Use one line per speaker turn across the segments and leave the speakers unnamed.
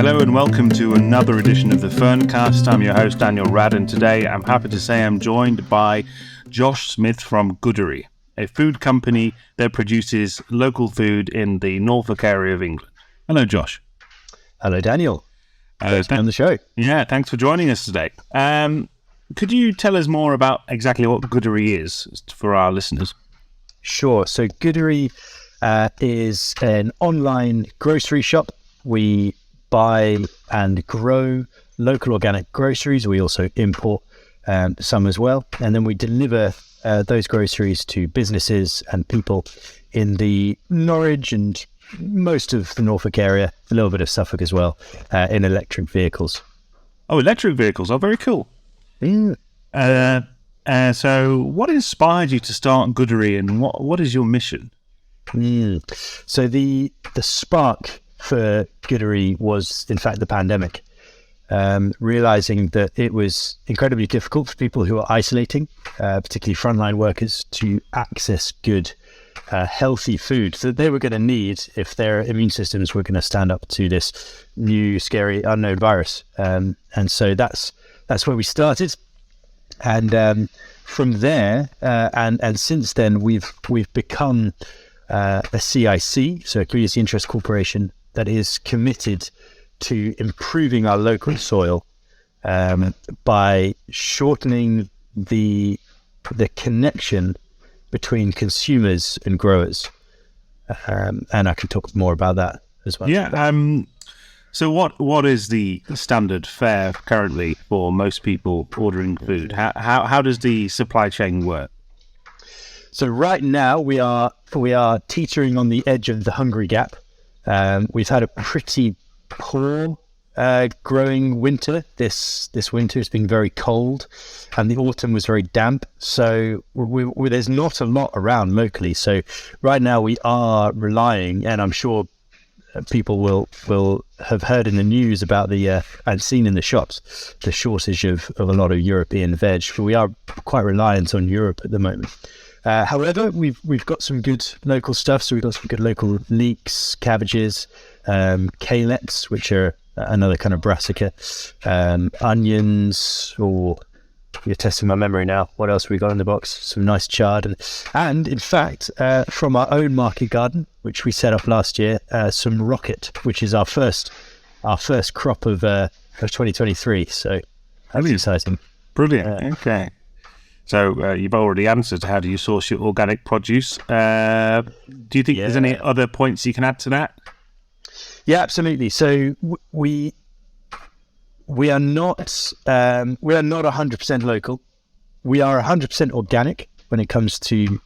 Hello and welcome to another edition of the Ferncast. I'm your host, Daniel Radd, and today I'm happy to say I'm joined by Josh Smith from Goodery, a food company that produces local food in the Norfolk area of England. Hello, Josh.
Hello, Daniel. Thanks for being on the show.
Yeah, thanks for joining us today. Could you tell us more about exactly what Goodery is for our listeners?
Sure. So Goodery is an online grocery shop. We buy and grow local organic groceries. We also import some as well. And then we deliver those groceries to businesses and people in the Norwich and most of the Norfolk area, a little bit of Suffolk as well, in electric vehicles.
Oh, electric vehicles. Oh, very cool.
Yeah.
So what inspired you to start Goodery, and what is your mission?
So the spark for Goodery was, in fact, the pandemic. Realizing that it was incredibly difficult for people who are isolating, particularly frontline workers, to access good, healthy food that they were going to need if their immune systems were going to stand up to this new, scary, unknown virus. And so that's where we started. And from there, and since then, we've become a CIC, so a Community Interest Corporation, that is committed to improving our local soil by shortening the connection between consumers and growers. And I can talk more about that as well.
Yeah. So what is the standard fare currently for most people ordering food? How does the supply chain work?
So right now we are teetering on the edge of the hungry gap. We've had a pretty poor growing winter. This winter has been very cold, and the autumn was very damp. So there's not a lot around locally. So right now we are relying, and I'm sure people will have heard in the news about and seen in the shops, the shortage of a lot of European veg. But we are quite reliant on Europe at the moment. However, we've got some good local stuff. So we've got some good local leeks, cabbages, kaleets, which are another kind of brassica, onions, or you're testing my memory now. What else have we got in the box? Some nice chard, and in fact, from our own market garden, which we set up last year, some rocket, which is our first crop of 2023. So that's exciting.
Brilliant. Okay. So you've already answered, how do you source your organic produce? Do you think there's any other points you can add to that?
Yeah, absolutely. So we are not 100% local. We are 100% organic when it comes to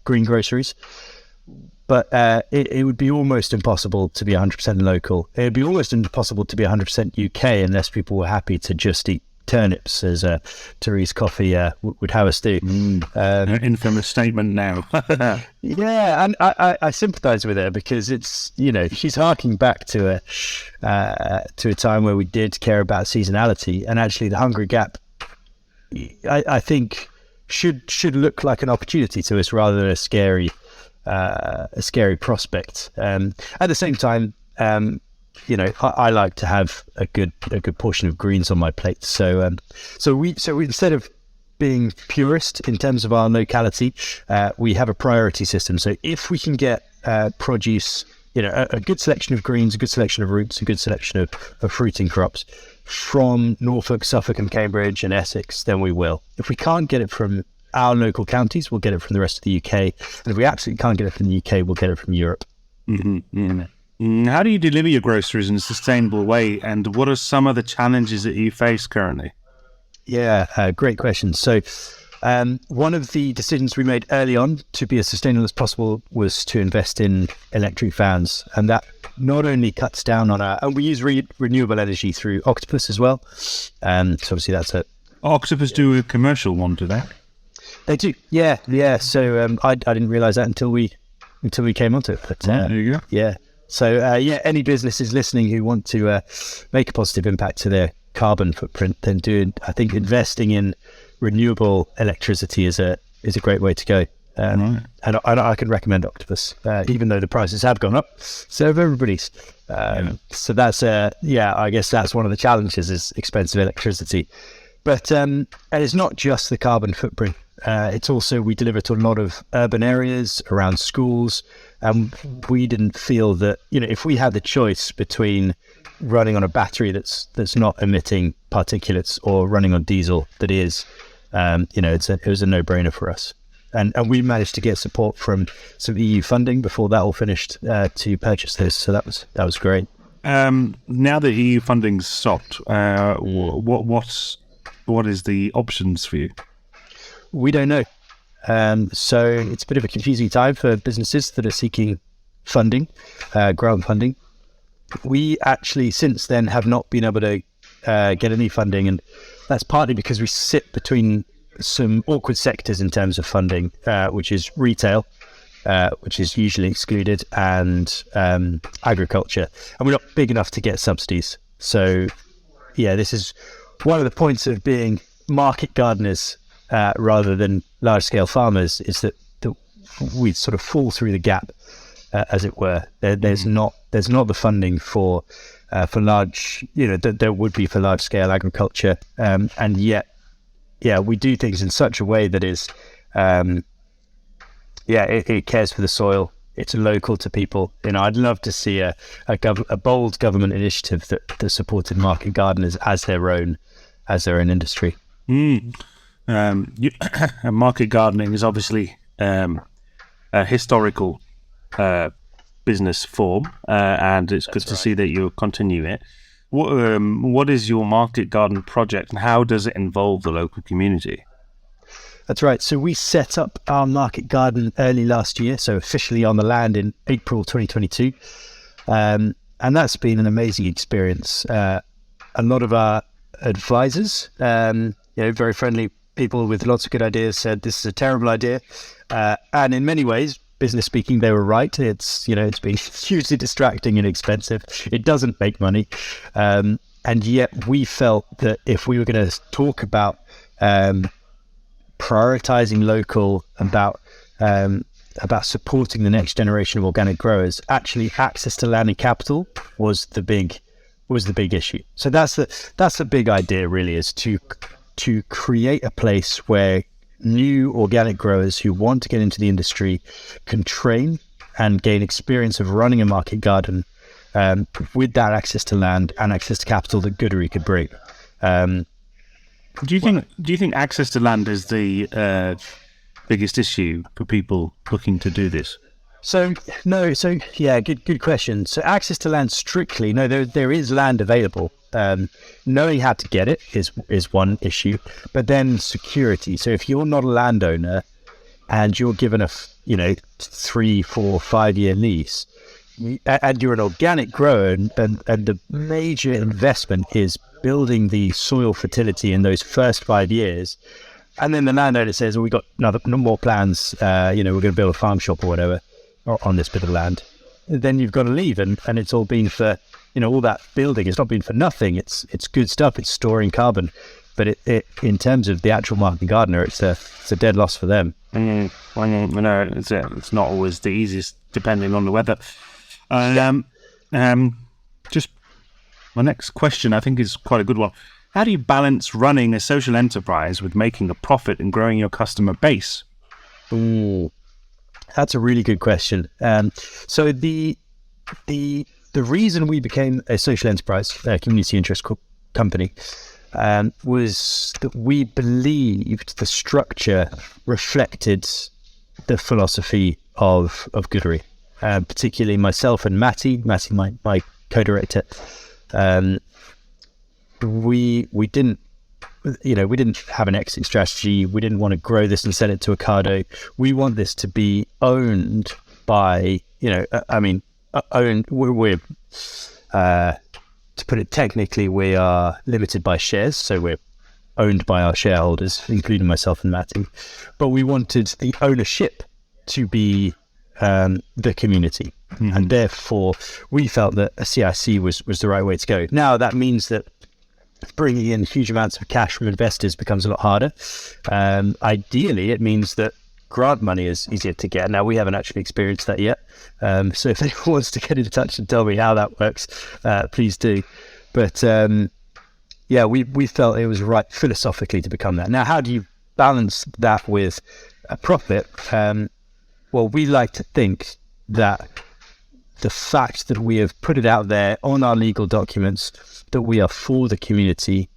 green groceries. But it would be almost impossible to be 100% local. It would be almost impossible to be 100% UK unless people were happy to just eat turnips, as Therese Coffey would have us do.
Infamous statement now.
Yeah, and I sympathise with her because it's, she's harking back to a time where we did care about seasonality, and actually the hungry gap, I think, should look like an opportunity to us rather than a scary prospect. At the same time, I like to have a good portion of greens on my plate. So we instead of being purist in terms of our locality, we have a priority system. So if we can get produce, a good selection of greens, a good selection of roots, a good selection of fruiting crops from Norfolk, Suffolk, and Cambridge and Essex, then we will. If we can't get it from our local counties, we'll get it from the rest of the UK. And if we absolutely can't get it from the UK, we'll get it from Europe.
Mm-hmm. How do you deliver your groceries in a sustainable way, and what are some of the challenges that you face currently?
Yeah, great question. So one of the decisions we made early on to be as sustainable as possible was to invest in electric vans, and that not only cuts down on and we use renewable energy through Octopus as well. So obviously that's
Octopus do a commercial one, do they?
They do, yeah. So I didn't realise that until we came onto it. But
there you go.
Yeah. So any businesses listening who want to make a positive impact to their carbon footprint, then I think investing in renewable electricity is a great way to go.
Right.
And I can recommend Octopus, even though the prices have gone up. So have everybody's. So that's I guess that's one of the challenges, is expensive electricity. But and it's not just the carbon footprint. It's also, we deliver to a lot of urban areas around schools, and we didn't feel that, if we had the choice between running on a battery that's not emitting particulates or running on diesel that is, it was a no-brainer for us. And we managed to get support from some EU funding before that all finished to purchase this. So that was great.
Now that EU funding's stopped, what is the options for you?
We don't know. So it's a bit of a confusing time for businesses that are seeking funding, grant funding. We actually since then have not been able to get any funding, and that's partly because we sit between some awkward sectors in terms of funding, which is retail, which is usually excluded, and agriculture, and we're not big enough to get subsidies. So this is one of the points of being market gardeners rather than large-scale farmers, is that we sort of fall through the gap, as it were. There's not the funding for large, there would be for large-scale agriculture, and yet, we do things in such a way that is, it cares for the soil. It's local to people. I'd love to see a bold government initiative that supported market gardeners as their own industry.
Market gardening is obviously a historical business form, and it's good to see that you continue it. What is your market garden project, and how does it involve the local community?
That's right. So we set up our market garden early last year, so officially on the land in April 2022. And that's been an amazing experience. A lot of our advisors, very friendly people with lots of good ideas, said this is a terrible idea. And in many ways, business speaking, they were right. It's been hugely distracting and expensive. It doesn't make money. And yet we felt that if we were going to talk about prioritizing local, about supporting the next generation of organic growers, actually access to land and capital was the big issue. So that's the big idea, really, is to create a place where new organic growers who want to get into the industry can train and gain experience of running a market garden, with that access to land and access to capital that Goodery could bring.
Do you think access to land is the biggest issue for people looking to do this? Good question. So access to land strictly, no, there is land available. Knowing how to get it is one issue, but then security. So if you're not a landowner and you're given a 3, 4, 5 year lease, and you're an organic grower, and the major investment is building the soil fertility in those first 5 years, and then the landowner says, "Well, we got no more plans. We're going to build a farm shop or whatever on this bit of land." Then you've got to leave, and it's all been for all that building. It's not been for nothing. It's good stuff. It's storing carbon, but it in terms of the actual market gardener, it's a dead loss for them. It's not always the easiest, depending on the weather. Just my next question, I think, is quite a good one. How do you balance running a social enterprise with making a profit and growing your customer base?
Ooh, that's a really good question. So the reason we became a social enterprise, a community interest company, was that we believed the structure reflected the philosophy of Goodery. Particularly myself and Matty, my co-director. We didn't have an exit strategy. We didn't want to grow this and sell it to Ocado. We want this to be owned by, owned. We're to put it technically, we are limited by shares, so we're owned by our shareholders, including myself and Matty. But we wanted the ownership to be the community, and therefore we felt that a CIC was the right way to go. Now that means that bringing in huge amounts of cash from investors becomes a lot harder. Ideally, it means that grant money is easier to get. Now, we haven't actually experienced that yet. So if anyone wants to get in touch and tell me how that works, please do. But we felt it was right philosophically to become that. Now, how do you balance that with a profit? Well, we like to think that the fact that we have put it out there on our legal documents that we are for the community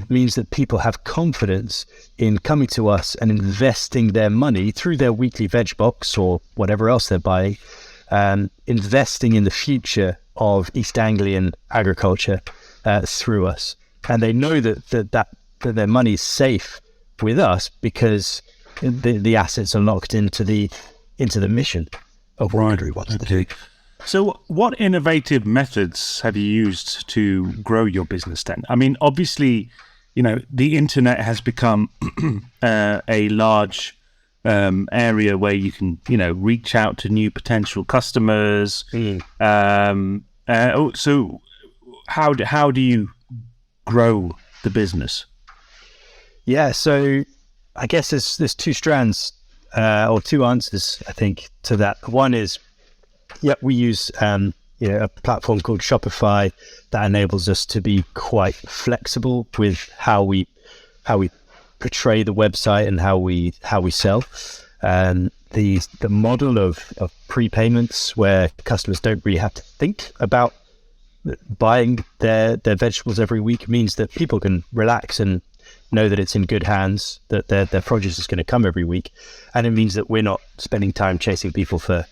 means that people have confidence in coming to us and investing their money through their weekly veg box or whatever else they're buying, investing in the future of East Anglian agriculture through us. And they know that their money is safe with us because the assets are locked into the mission of what Goodery wants to do.
So what innovative methods have you used to grow your business then? I mean, obviously, the internet has become a large area where you can, reach out to new potential customers. So how do you grow the business?
Yeah, so I guess there's two strands or two answers, I think, to that. One is, we use a platform called Shopify that enables us to be quite flexible with how we portray the website and how we sell. The model of prepayments where customers don't really have to think about buying their vegetables every week means that people can relax and know that it's in good hands, that their produce is going to come every week, and it means that we're not spending time chasing people for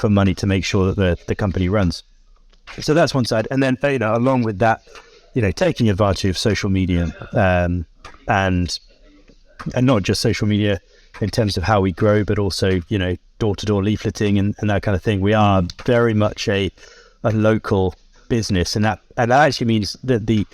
money to make sure that the company runs. So that's one side. And then, along with that, taking advantage of social media, and not just social media in terms of how we grow, but also, door-to-door leafleting and that kind of thing. We are very much a local business, and that actually means that the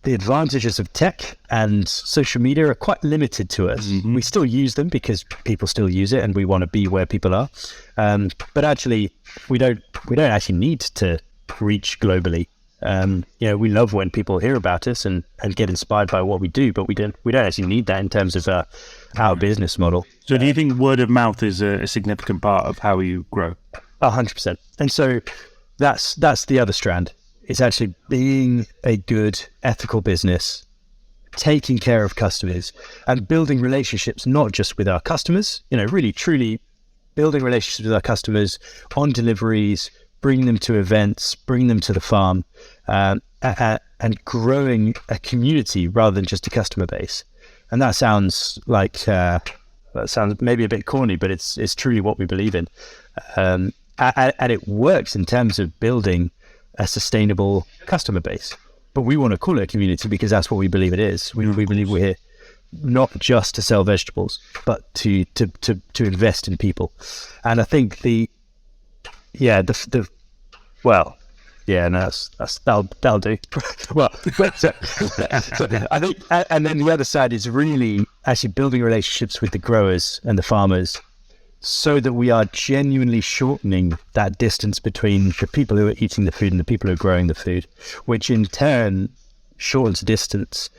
advantages of tech and social media are quite limited to us. We still use them because people still use it and we want to be where people are. But actually, we don't actually need to reach globally. We love when people hear about us and get inspired by what we do, but we don't actually need that in terms of our business model.
So do you think word of mouth is a significant part of how you grow?
100%. And so that's the other strand. It's actually being a good, ethical business, taking care of customers and building relationships, not just with our customers, really, truly building relationships with our customers on deliveries, bring them to events, bring them to the farm, and growing a community rather than just a customer base. And that sounds maybe a bit corny, but it's truly what we believe in. And it works in terms of building a sustainable customer base, but we want to call it a community because that's what we believe it is. We believe we're here not just to sell vegetables, but to invest in people. And I think that'll do. Well, so I think, and then the other side is really actually building relationships with the growers and the farmers, so that we are genuinely shortening that distance between the people who are eating the food and the people who are growing the food, which in turn shortens the distance,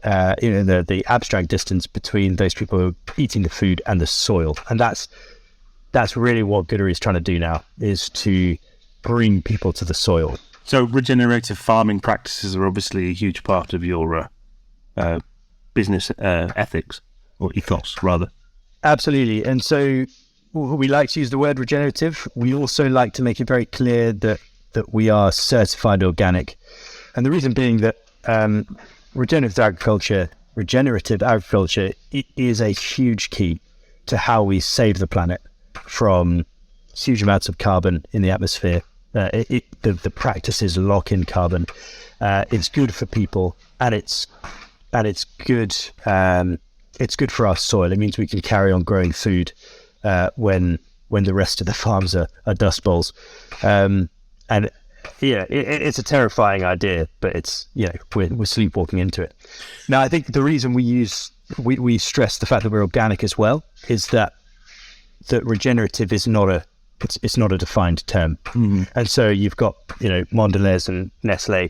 the abstract distance between those people who are eating the food and the soil. And that's really what Goodery is trying to do now, is to bring people to the soil.
So regenerative farming practices are obviously a huge part of your business ethics, or ethos, rather.
Absolutely. And so we like to use the word regenerative. We also like to make it very clear that we are certified organic. And the reason being that regenerative agriculture is a huge key to how we save the planet from huge amounts of carbon in the atmosphere. The practices lock in carbon. It's good for people, and it's good. It's good for our soil. It means we can carry on growing food when the rest of the farms are dust bowls. It's a terrifying idea, but it's we're sleepwalking into it. Now, I think the reason we stress the fact that we're organic as well is that regenerative is not a defined term. And so you've got Mondelez and Nestle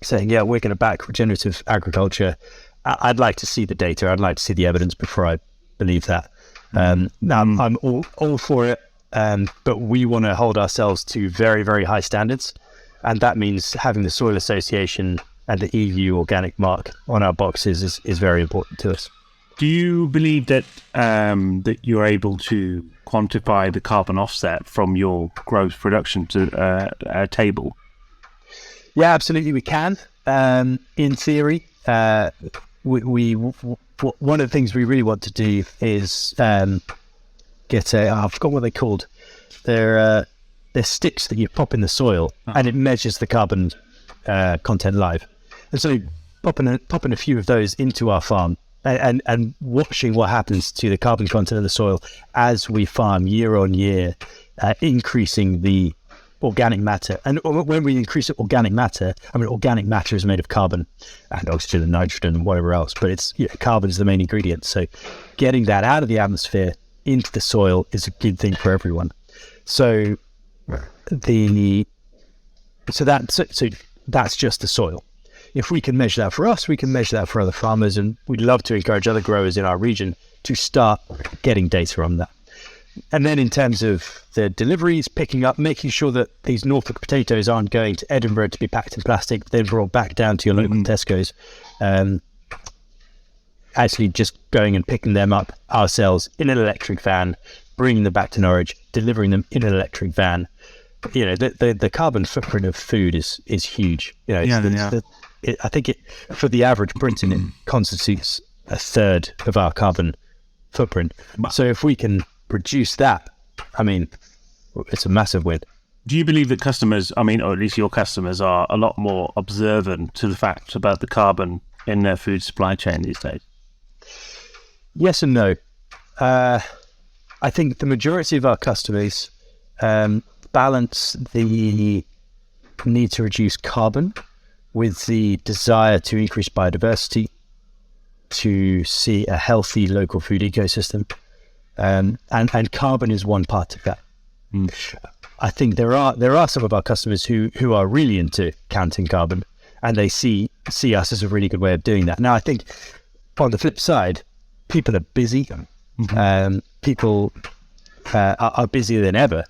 saying, we're going to back regenerative agriculture. I'd like to see the data. I'd like to see the evidence before I believe that. Now, I'm all for it, but we want to hold ourselves to very, very high standards. And that means having the Soil Association and the EU organic mark on our boxes is very important to us.
Do you believe that that you're able to quantify the carbon offset from your gross production to a table?
Yeah, absolutely, we can. In theory, we one of the things we really want to do is get I forgot what they're called. They're sticks that you pop in the soil, and it measures the carbon content live. And so popping a few of those into our farm and watching what happens to the carbon content of the soil as we farm year on year, increasing the organic matter. And when we increase organic matter, I mean, organic matter is made of carbon and oxygen and nitrogen and whatever else, but it's carbon is the main ingredient. So getting that out of the atmosphere into the soil is a good thing for everyone. So that's just the soil. If we can measure that for us, we can measure that for other farmers, and we'd love to encourage other growers in our region to start getting data on that. And then in terms of the deliveries, picking up, making sure that these Norfolk potatoes aren't going to Edinburgh to be packed in plastic, then brought back down to your local Tesco's. Actually just going and picking them up ourselves in an electric van, bringing them back to Norwich, delivering them in an electric van. The carbon footprint of food is huge. I think for the average Briton, it constitutes a third of our carbon footprint. So if we can reduce that, I mean, it's a massive win.
Do you believe that customers, or at least your customers, are a lot more observant to the fact about the carbon in their food supply chain these days?
Yes and no. I think the majority of our customers balance the need to reduce carbon with the desire to increase biodiversity, to see a healthy local food ecosystem, and carbon is one part of that. I think there are some of our customers who are really into counting carbon, and they see us as a really good way of doing that. Now, I think on the flip side, people are busy. People are busier than ever.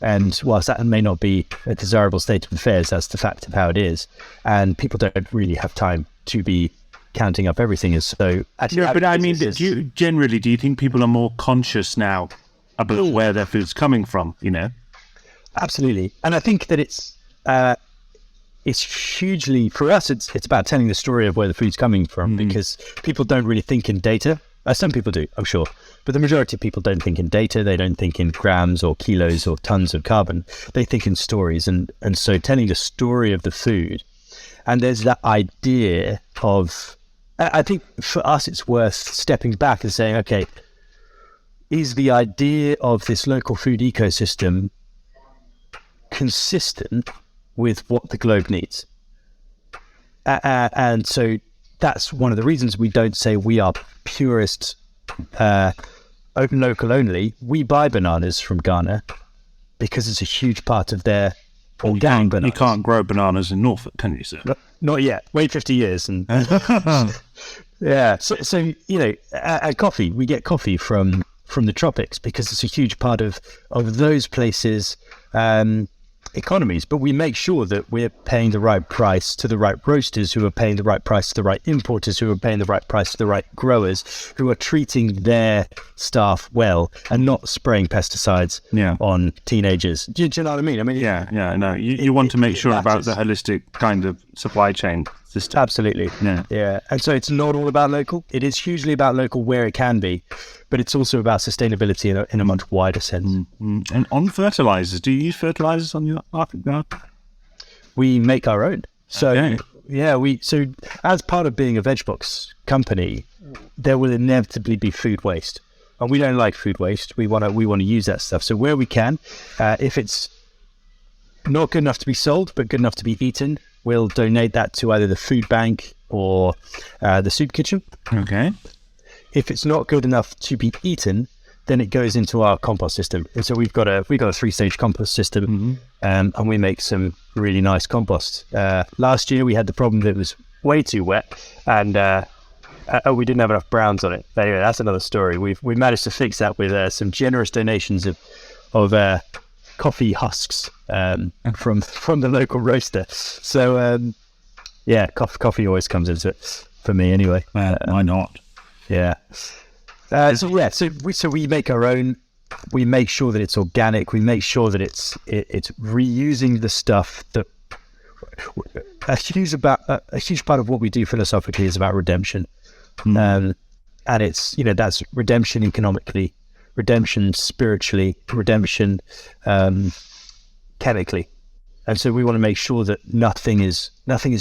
And whilst that may not be a desirable state of affairs, that's the fact of how it is. And people don't really have time to be counting up everything. So, do you think people are more conscious now about where their food's coming from? Absolutely. And I think that it's hugely, for us, it's about telling the story of where the food's coming from, because people don't really think in data. Some people do, I'm sure. But the majority of people don't think in data. They don't think in grams or kilos or tons of carbon. They think in stories. And so telling the story of the food, and there's that idea of, I think for us, it's worth stepping back and saying, okay, is the idea of this local food ecosystem consistent with what the globe needs? And so that's one of the reasons we don't say we are purist, open local only. We buy bananas from Ghana because it's a huge part of their organic bananas.
You can't grow bananas in Norfolk, can you, sir?
Not yet. Wait 50 years. And yeah. So and coffee. We get coffee from the tropics because it's a huge part of those places' economies. But we make sure that we're paying the right price to the right roasters, who are paying the right price to the right importers, who are paying the right price to the right growers, who are treating their staff well and not spraying pesticides on teenagers. Do you know what I mean?
No. You want to make sure about the holistic kind of supply chain system. Absolutely.
Yeah. And so it's not all about local. It is hugely about local where it can be, but it's also about sustainability in a much wider sense.
And on fertilizers, do you use fertilizers on your market garden?
We make our own. So so as part of being a veg box company, there will inevitably be food waste, and we don't like food waste. We want to use that stuff. So where we can, if it's not good enough to be sold but good enough to be eaten, we'll donate that to either the food bank or the soup kitchen.
Okay.
If it's not good enough to be eaten, then it goes into our compost system. And so we've got a 3-stage compost system, and we make some really nice compost. Last year we had the problem that it was way too wet, and we didn't have enough browns on it. But anyway, that's another story. We managed to fix that with some generous donations of coffee husks from the local roaster. So yeah, coffee always comes into it for me anyway.
Why not?
Yeah. So we make our own. We make sure that it's organic. We make sure that it's reusing the stuff that a huge part of what we do philosophically is about redemption, and it's that's redemption economically, redemption spiritually, redemption chemically, and so we want to make sure that nothing is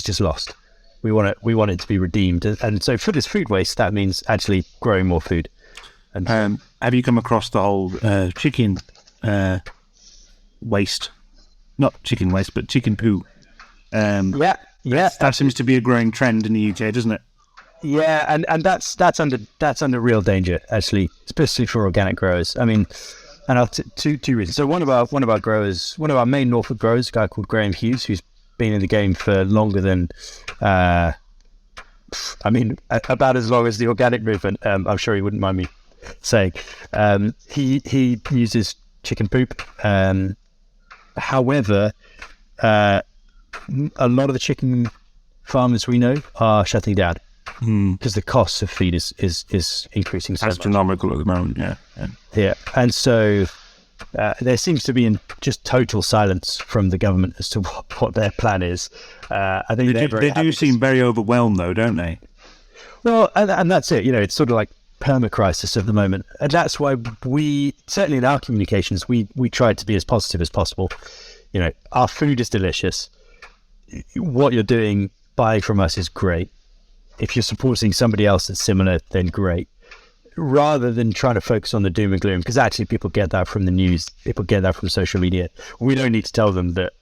just lost. We want it to be redeemed, and so for this food waste, that means actually growing more food. And
have you come across the whole chicken waste? Not chicken waste, but chicken poo.
Yeah.
That seems to be a growing trend in the UK, doesn't it?
Yeah, and that's under real danger actually, especially for organic growers. I mean, and I'll two reasons. So one of our growers, one of our main Norfolk growers, a guy called Graham Hughes, who's been in the game for longer than. About as long as the organic movement. I'm sure he wouldn't mind me saying. He uses chicken poop. However, a lot of the chicken farmers we know are shutting down because the cost of feed is increasing so much.
Astronomical at the moment.
Yeah, and so there seems to be just total silence from the government as to what their plan is. I think
they do seem very overwhelmed, though, don't they?
Well, and that's it. It's sort of like perma-crisis at the moment, and that's why we certainly in our communications we try to be as positive as possible. Our food is delicious. What you're doing, buying from us, is great. If you're supporting somebody else that's similar, then great. Rather than trying to focus on the doom and gloom, because actually people get that from the news, people get that from social media. We don't need to tell them that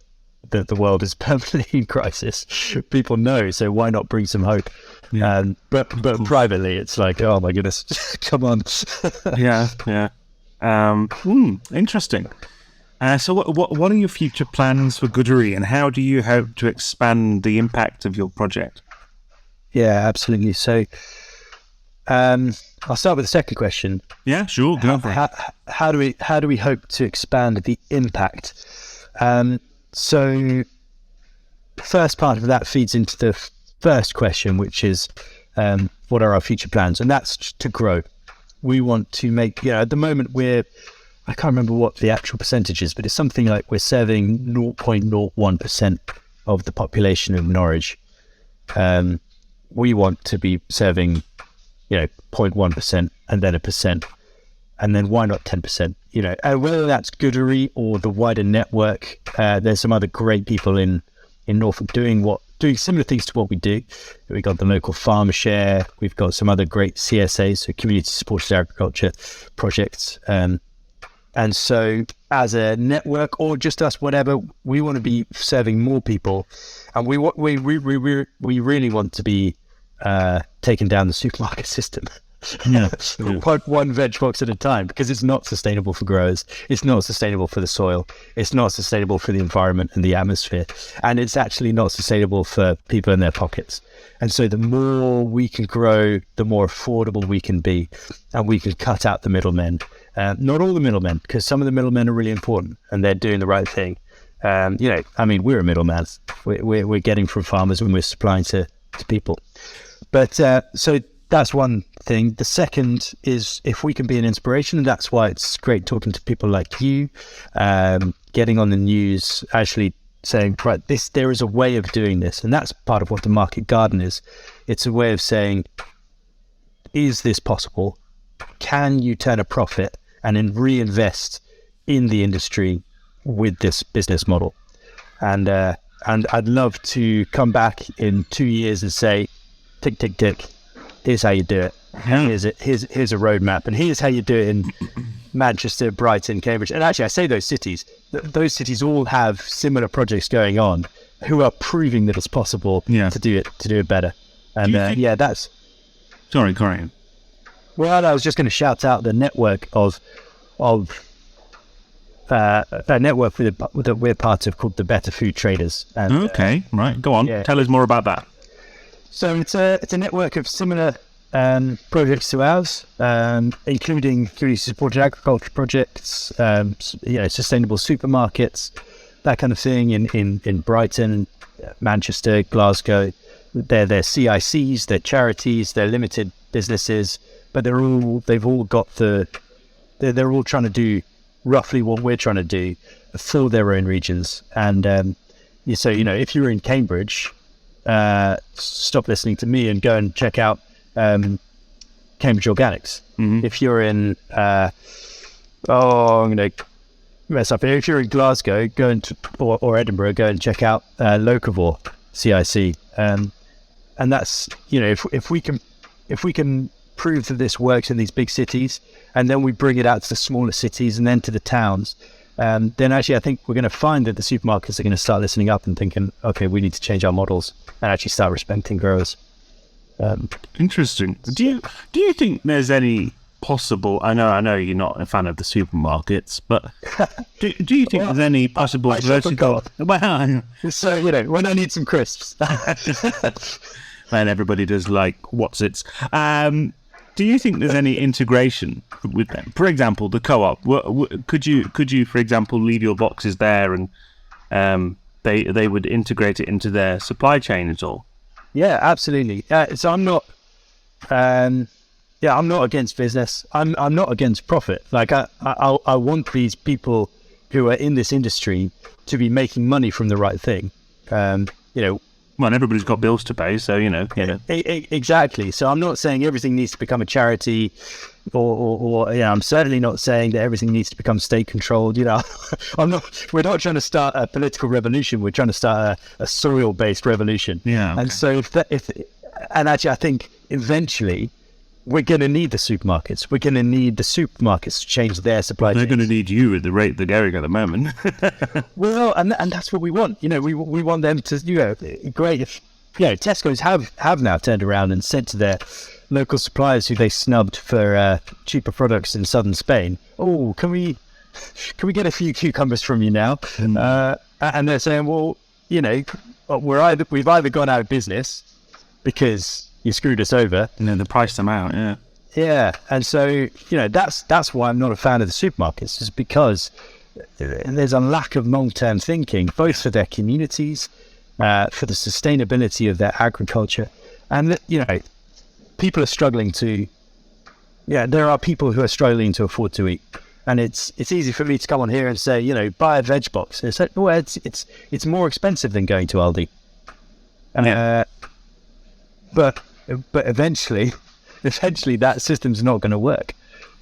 the world is permanently in crisis. People know, so why not bring some hope?
Yeah.
But privately, it's like, oh my goodness, come on.
Yeah. Interesting. So what are your future plans for Goodery, and how do you hope to expand the impact of your project?
Yeah, absolutely. So I'll start with the second question.
Yeah, sure. Go for it.
How do we hope to expand the impact? So the first part of that feeds into the first question, which is what are our future plans? And that's to grow. We want to make, at the moment I can't remember what the actual percentage is, but it's something like we're serving 0.01% of the population of Norwich. We want to be serving 0.1% and then 1%, and then why not 10%? And whether that's Goodery or the wider network, there's some other great people in Norfolk doing similar things to what we do. We've got the local farmer share. We've got some other great CSAs, so community supported agriculture projects. And so as a network or just us, whatever, we want to be serving more people, and we really want to be taking down the supermarket system.
Yeah.
One veg box at a time, because it's not sustainable for growers, it's not sustainable for the soil, it's not sustainable for the environment and the atmosphere, and it's actually not sustainable for people in their pockets. And so the more we can grow, the more affordable we can be, and we can cut out the middlemen. Not all the middlemen, because some of the middlemen are really important and they're doing the right thing. We're a middleman. We're getting from farmers when we're supplying to people. But so that's one thing. The second is if we can be an inspiration, and that's why it's great talking to people like you, getting on the news, actually saying, right, there is a way of doing this. And that's part of what the market garden is. It's a way of saying, is this possible? Can you turn a profit and then reinvest in the industry with this business model? And I'd love to come back in 2 years and say, tick, tick, tick, here's how you do it. Here's a roadmap, and here's how you do it in Manchester, Brighton, Cambridge. And actually, I say those cities all have similar projects going on, who are proving that it's possible to do it better. And that's.
Sorry, Corian.
Well, I was just going to shout out the network of a network that we're part of called the Better Food Traders. And,
okay, right, go on. Yeah. Tell us more about that.
So it's a network of similar projects to ours, including supported agriculture projects, sustainable supermarkets, that kind of thing in Brighton, Manchester, Glasgow. They're CICs, they're charities, they're limited businesses, but they're all trying to do roughly what we're trying to do for their own regions. And so, if you're in Cambridge, stop listening to me and go and check out Cambridge Organics. Mm-hmm. If you're in, I'm going to mess up here. If you're in Glasgow, or Edinburgh, go and check out Locavore CIC. And that's, if we can prove that this works in these big cities, and then we bring it out to the smaller cities and then to the towns, then actually I think we're going to find that the supermarkets are going to start listening up and thinking, okay, we need to change our models and actually start respecting growers.
Interesting. Do you think there's any possible? I know you're not a fan of the supermarkets, but do you think there's any possible vertical? Well,
so when I need some crisps,
and everybody does like what's-its. Do you think there's any integration with them? For example, the co-op. Could you, for example, leave your boxes there and they would integrate it into their supply chain at all?
Yeah, absolutely. So I'm not. I'm not against business. I'm not against profit. Like I want these people who are in this industry to be making money from the right thing.
Well, everybody's got bills to pay, so
Exactly. So I'm not saying everything needs to become a charity, or I'm certainly not saying that everything needs to become state controlled. We're not trying to start a political revolution. We're trying to start a soil based revolution.
Yeah. Okay.
And so I think eventually we're going to need the supermarkets. We're going to need the supermarkets to change their supply chain.
They're going to need you at the rate they're going at the moment.
Well, and that's what we want. We want them to, great if, Tesco's have now turned around and said to their local suppliers who they snubbed for cheaper products in southern Spain, oh, can we get a few cucumbers from you now? And they're saying, well, we've either gone out of business because you screwed us over,
and then they priced them out.
Yeah, and so that's why I'm not a fan of the supermarkets, is because there's a lack of long-term thinking, both for their communities, for the sustainability of their agriculture, and people are struggling to. There are people who are struggling to afford to eat, and it's easy for me to come on here and say, buy a veg box. And it's like, well, it's more expensive than going to Aldi, but eventually that system's not going to work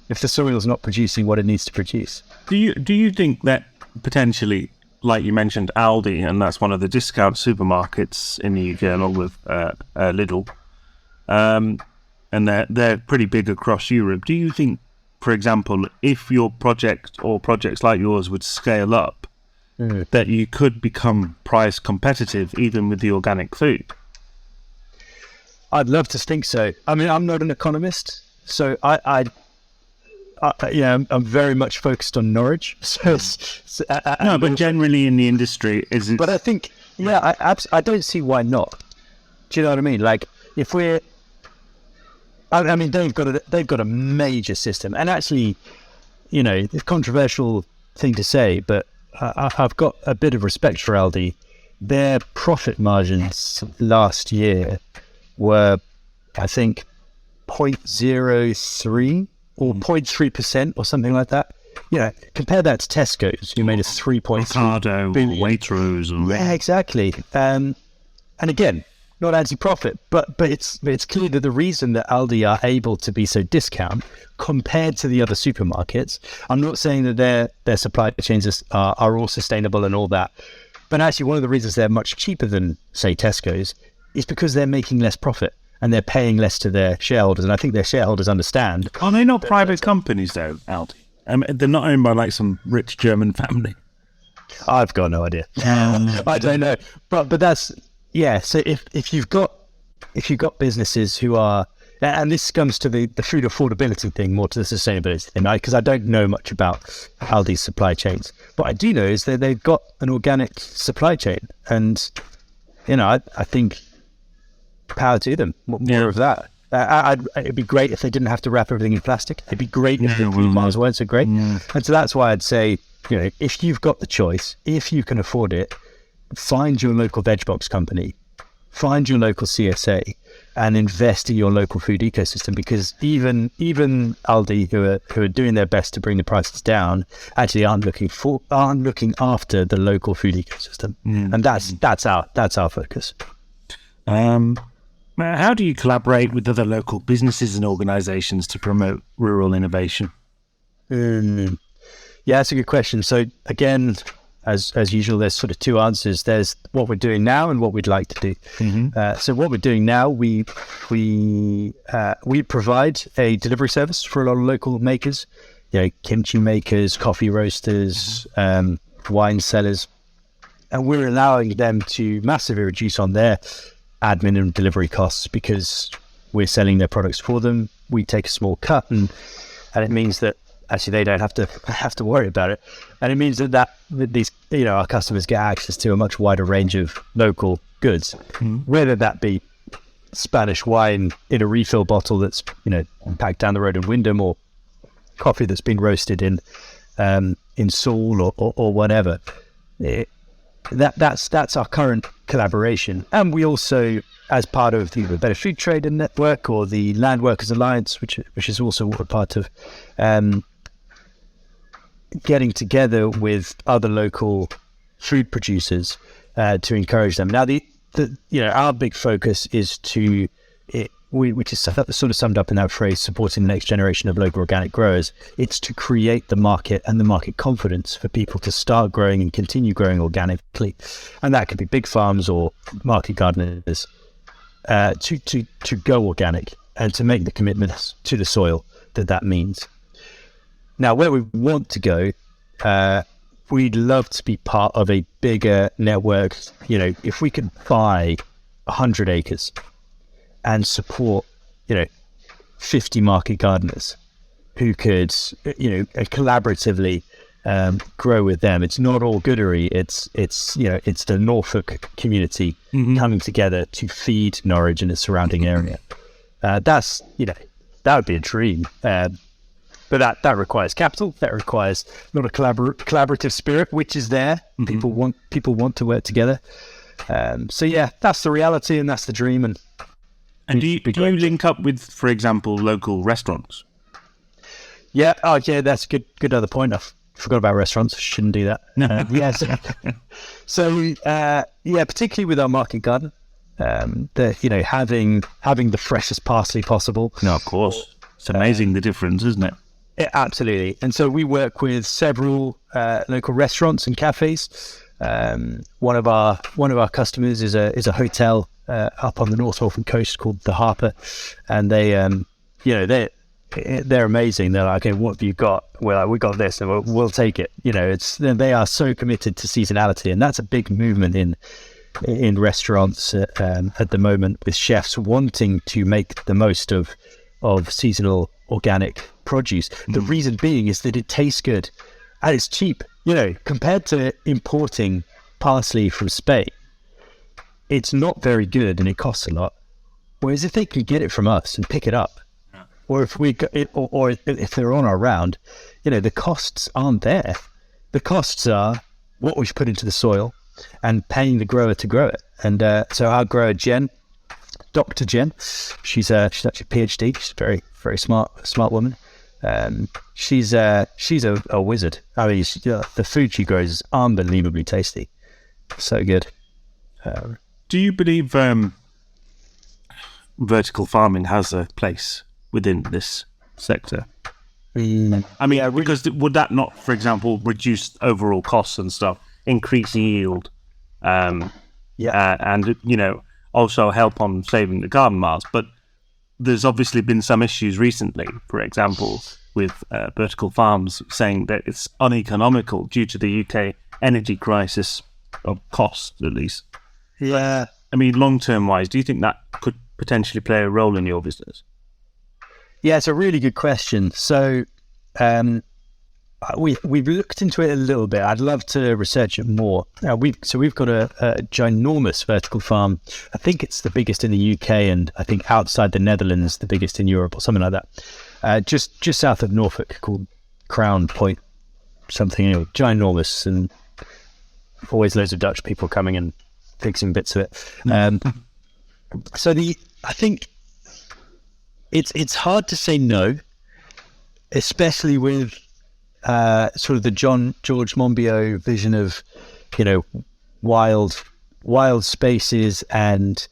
if the soil's not producing what it needs to produce.
Do you think that potentially, like you mentioned, Aldi, and that's one of the discount supermarkets in the UK along with Lidl, and they're pretty big across Europe. Do you think, for example, if your project or projects like yours would scale up, that you could become price competitive even with the organic food?
I'd love to think so. I mean, I'm not an economist, so I'm very much focused on Norwich.
But generally in the industry, is it?
But I think, I don't see why not. Do you know what I mean? Like, if we're, they've got a major system, and actually, it's a controversial thing to say, but I've got a bit of respect for Aldi. Their profit margins last year were, I think, 0.03 or 0.3% or something like that. Compare that to Tesco's, who made a 3.3 billion.
Waitrose.
Yeah, exactly. And again, not anti-profit, but it's clear that the reason that Aldi are able to be so discount compared to the other supermarkets, I'm not saying that their supply chains are all sustainable and all that, but actually one of the reasons they're much cheaper than, say, Tesco's is because they're making less profit and they're paying less to their shareholders. And I think their shareholders understand.
Are they not private companies, though, Aldi? They're not owned by, like, some rich German family.
I've got no idea. I don't know. But that's, so if you've got businesses who are, and this comes to the food affordability thing, more to the sustainability thing, right? Because I don't know much about Aldi's supply chains. What I do know is that they've got an organic supply chain. And, I think power to them. More of that. It'd be great if they didn't have to wrap everything in plastic. It'd be great if the miles weren't so great. Yeah. And so that's why I'd say, if you've got the choice, if you can afford it, find your local veg box company, find your local CSA, and invest in your local food ecosystem. Because even Aldi, who are doing their best to bring the prices down, actually aren't looking after the local food ecosystem, and that's our focus.
How do you collaborate with other local businesses and organisations to promote rural innovation?
Yeah, that's a good question. So again, as usual, there's sort of two answers. There's what we're doing now and what we'd like to do. Mm-hmm. So what we're doing now, we provide a delivery service for a lot of local makers, kimchi makers, coffee roasters, wine sellers, and we're allowing them to massively reduce on their admin and delivery costs because we're selling their products for them. We take a small cut, and it means that actually they don't have to worry about it, and it means that these our customers get access to a much wider range of local goods, whether that be Spanish wine in a refill bottle that's packed down the road in Wyndham, or coffee that's been roasted in Seoul or whatever. That's our current collaboration. And we also, as part of the Better Food Trader Network or the Land Workers Alliance, which is also what we're part of, getting together with other local food producers to encourage them. Now, our big focus is which is sort of summed up in that phrase, supporting the next generation of local organic growers. It's to create the market and the market confidence for people to start growing and continue growing organically. And that could be big farms or market gardeners to go organic and to make the commitments to the soil that means. Now, where we want to go, we'd love to be part of a bigger network. If we could buy 100 acres and support, 50 market gardeners who could, collaboratively grow with them. It's not all Goodery. It's the Norfolk community coming together to feed Norwich and its surrounding area. That would be a dream. But that requires capital. That requires a lot of collaborative spirit, which is there. Mm-hmm. People want to work together. So yeah, that's the reality and that's the dream.
And do you link up with, for example, local restaurants?
Yeah. Oh, yeah. That's a good other point. I forgot about restaurants. Shouldn't do that. Particularly with our market garden, having the freshest parsley possible.
No, of course. It's amazing the difference, isn't it?
Yeah, absolutely. And so we work with several local restaurants and cafes. One of our customers is a hotel up on the Norfolk coast called the Harper, and they're amazing. They're like, okay, what have you got? We're like, we got this, and we'll take it. They are so committed to seasonality, and that's a big movement in restaurants at the moment, with chefs wanting to make the most of seasonal organic produce. The reason being is that it tastes good and it's cheap. Compared to importing parsley from Spain, it's not very good and it costs a lot. Whereas if they can get it from us and pick it up, or if if they're on our round, the costs aren't there. The costs are what we've put into the soil and paying the grower to grow it. And so our grower Jen, Dr. Jen, she's actually a PhD. She's a very, very smart woman. She's a wizard. I mean, the food she grows is unbelievably tasty. So good.
Do you believe vertical farming has a place within this sector? I mean, because would that not, for example, reduce overall costs and stuff, increase yield, and also help on saving the carbon miles? But there's obviously been some issues recently, for example, with vertical farms saying that it's uneconomical due to the UK energy crisis, of costs at least.
Yeah.
I mean, long-term wise, do you think that could potentially play a role in your business?
Yeah, it's a really good question. So we've looked into it a little bit. I'd love to research it more. We've got a ginormous vertical farm. I think it's the biggest in the UK, and I think outside the Netherlands, the biggest in Europe or something like that. Just south of Norfolk, called Crown Point something. Anyway, ginormous, and always loads of Dutch people coming and fixing bits of it. So I think it's hard to say no, especially with sort of the George Monbiot vision of, wild spaces and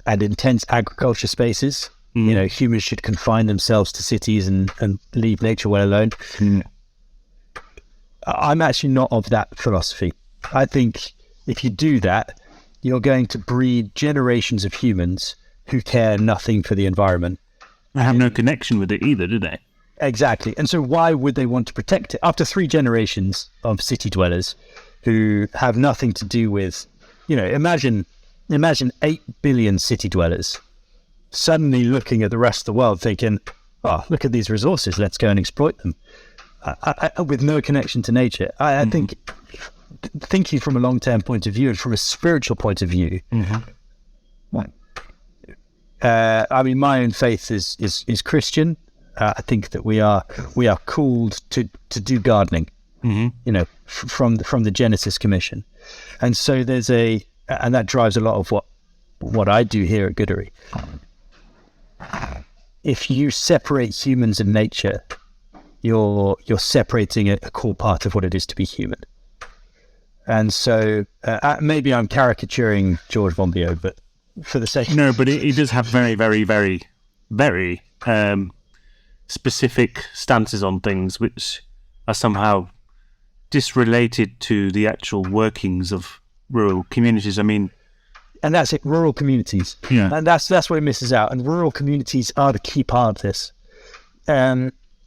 intense agriculture spaces. Humans should confine themselves to cities and leave nature well alone. I'm actually not of that philosophy. I think if you do that, you're going to breed generations of humans who care nothing for the environment.
They have no connection with it either, do they?
Exactly. And so why would they want to protect it? After 3 generations of city dwellers who have nothing to do with, imagine 8 billion city dwellers suddenly looking at the rest of the world thinking, oh, look at these resources, let's go and exploit them. With no connection to nature. I think thinking from a long-term point of view and from a spiritual point of view, my own faith is Christian. I think that we are called to do gardening, from the Genesis Commission, and so and that drives a lot of what I do here at Goodery. If you separate humans and nature, you're separating a core part of what it is to be human. And so maybe I'm caricaturing George Monbiot, but for the sake...
No, but he does have very, very, very, very specific stances on things which are somehow disrelated to the actual workings of rural communities. I mean...
And that's it, rural communities.
Yeah.
And that's where it misses out. And rural communities are the key part of this.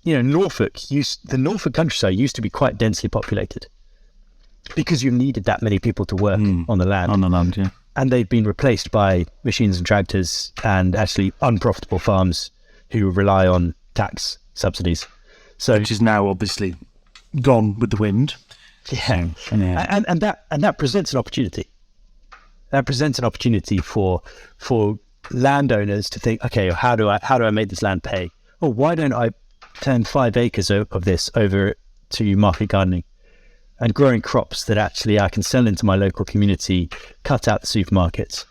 Norfolk, the Norfolk countryside used to be quite densely populated because you needed that many people to work on the land.
On the land, yeah.
And they've been replaced by machines and tractors and actually unprofitable farms who rely on tax subsidies. So,
which is now obviously gone with the wind.
Yeah. And that presents an opportunity. That presents an opportunity for landowners to think, okay, how do I make this land pay? Or why don't I turn 5 acres of this over to market gardening and growing crops that actually I can sell into my local community, cut out the supermarkets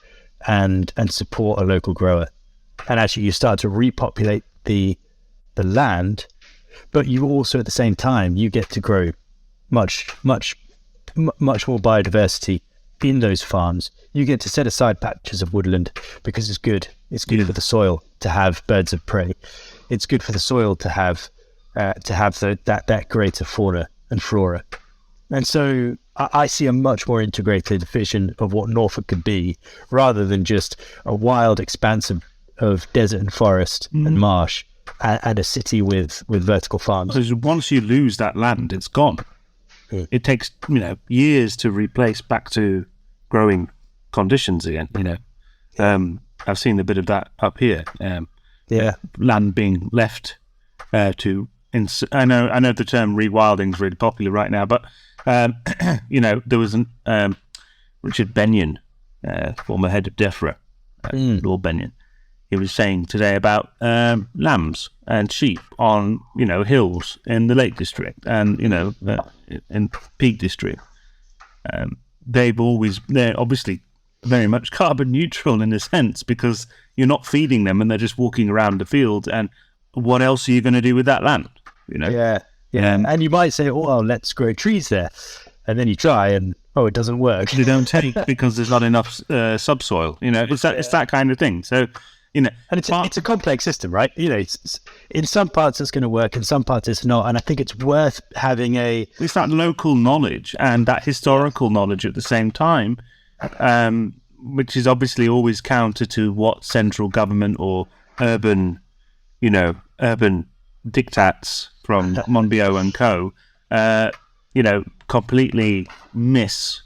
and support a local grower. And actually you start to repopulate the land, but you also at the same time, you get to grow much more biodiversity in those farms. You get to set aside patches of woodland because it's good. It's good for the soil to have birds of prey. It's good for the soil to have that greater fauna and flora. And so I see a much more integrated vision of what Norfolk could be, rather than just a wild expanse of desert and forest and marsh and a city with vertical farms.
Because once you lose that land, it's gone. It takes years to replace back to growing conditions again. I've seen a bit of that up here. Land being left to. I know the term rewilding is really popular right now, but there was Richard Benyon, former head of DEFRA, Lord Benyon. He was saying today about lambs and sheep on hills in the Lake District and in Peak District. They're obviously very much carbon neutral in a sense, because you're not feeding them and they're just walking around the field. And what else are you going to do with that land?
Yeah. And you might say, oh, well, let's grow trees there. And then you try and, it doesn't work.
They don't take because there's not enough subsoil. It's that kind of thing. So,
and it's a complex system, right? It's, in some parts it's going to work, in some parts it's not. And I think it's worth having it's
that local knowledge and that historical knowledge at the same time, which is obviously always counter to what central government or urban diktats from Monbiot and co, completely miss,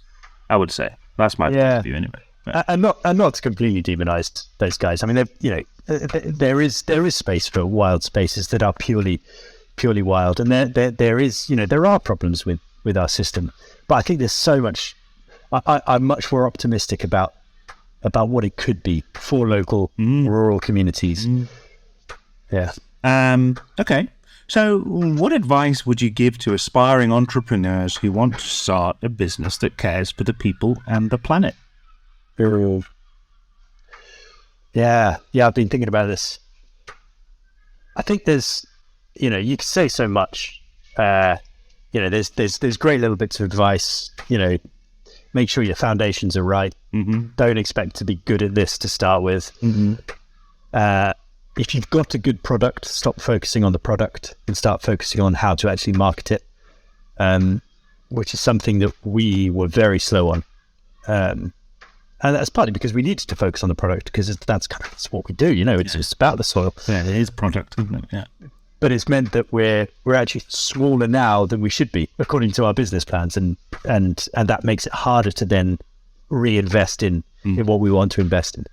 I would say. That's my point of view anyway.
And not to completely demonize those guys. I mean, there is space for wild spaces that are purely purely wild. And there is, there are problems with our system, but I think there's so much. I'm much more optimistic about what it could be for local rural communities. Yeah.
Okay. So what advice would you give to aspiring entrepreneurs who want to start a business that cares for the people and the planet?
Yeah, I've been thinking about this. I think there's, you can say so much. There's great little bits of advice. Make sure your foundations are right. Don't expect to be good at this to start with. If you've got a good product, stop focusing on the product and start focusing on how to actually market it, which is something that we were very slow on. And that's partly because we needed to focus on the product, because that's what we do. It's about the soil.
Yeah, it is product, isn't it? Yeah.
But it's meant that we're actually smaller now than we should be, according to our business plans, and that makes it harder to then reinvest in what we want to invest in.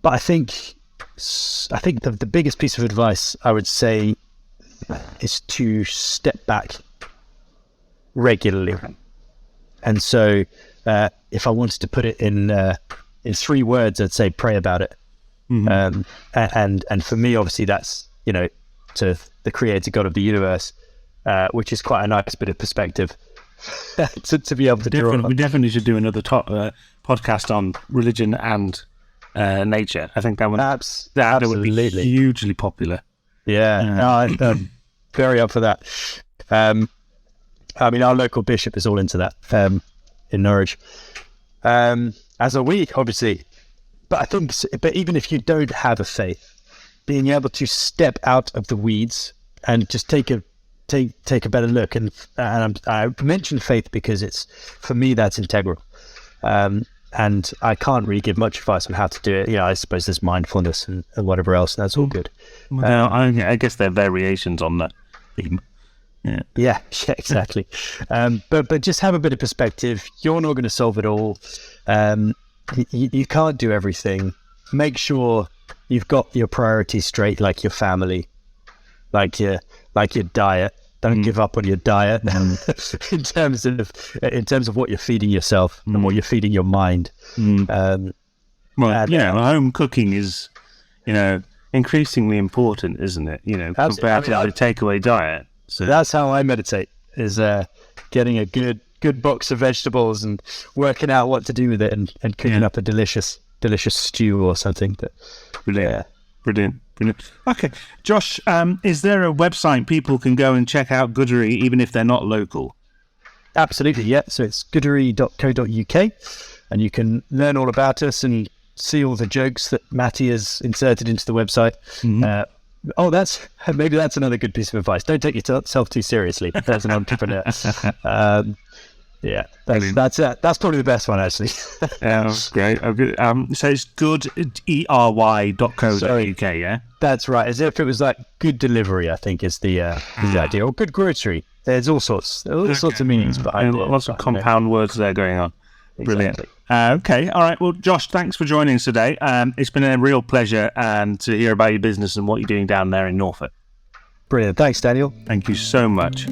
But I think the biggest piece of advice I would say is to step back regularly. And so, if I wanted to put it in 3 words, I'd say pray about it. And for me, obviously, that's to the creator God of the universe, which is quite a nice bit of perspective to be able to draw.
We definitely should do another podcast on religion and nature. I think that would be hugely popular.
Yeah, I'm very up for that. Our local bishop is all into that in Norwich, as are we, obviously. But even if you don't have a faith, being able to step out of the weeds and just take a better look, and I mentioned faith because it's, for me, that's integral. And I can't really give much advice on how to do it. I suppose there's mindfulness and whatever else, and that's all good.
I guess there are variations on that theme.
Yeah, exactly. But just have a bit of perspective. You're not going to solve it all. You can't do everything. Make sure you've got your priorities straight, like your family, like your diet. Don't give up on your diet in terms of what you're feeding yourself and what you're feeding your mind.
Home cooking is, increasingly important, isn't it? Compared to the takeaway diet. So
that's how I meditate: is getting a good box of vegetables and working out what to do with it, and cooking up a delicious stew or something.
Brilliant. Okay, Josh, is there a website people can go and check out Goodery even if they're not local?
Absolutely, yeah. So it's goodery.co.uk, and you can learn all about us and see all the jokes that Matty has inserted into the website. Maybe that's another good piece of advice. Don't take yourself too seriously as an entrepreneur. That's probably the best one, actually.
Yeah, great. So it's goodery.co.uk, yeah?
That's right. As if it was like good delivery, I think is the idea, or good grocery. There's all sorts of meanings behind it.
Lots of compound words there going on. Brilliant. Exactly. Okay. All right. Well, Josh, thanks for joining us today. It's been a real pleasure to hear about your business and what you're doing down there in Norfolk.
Brilliant. Thanks, Daniel.
Thank you so much.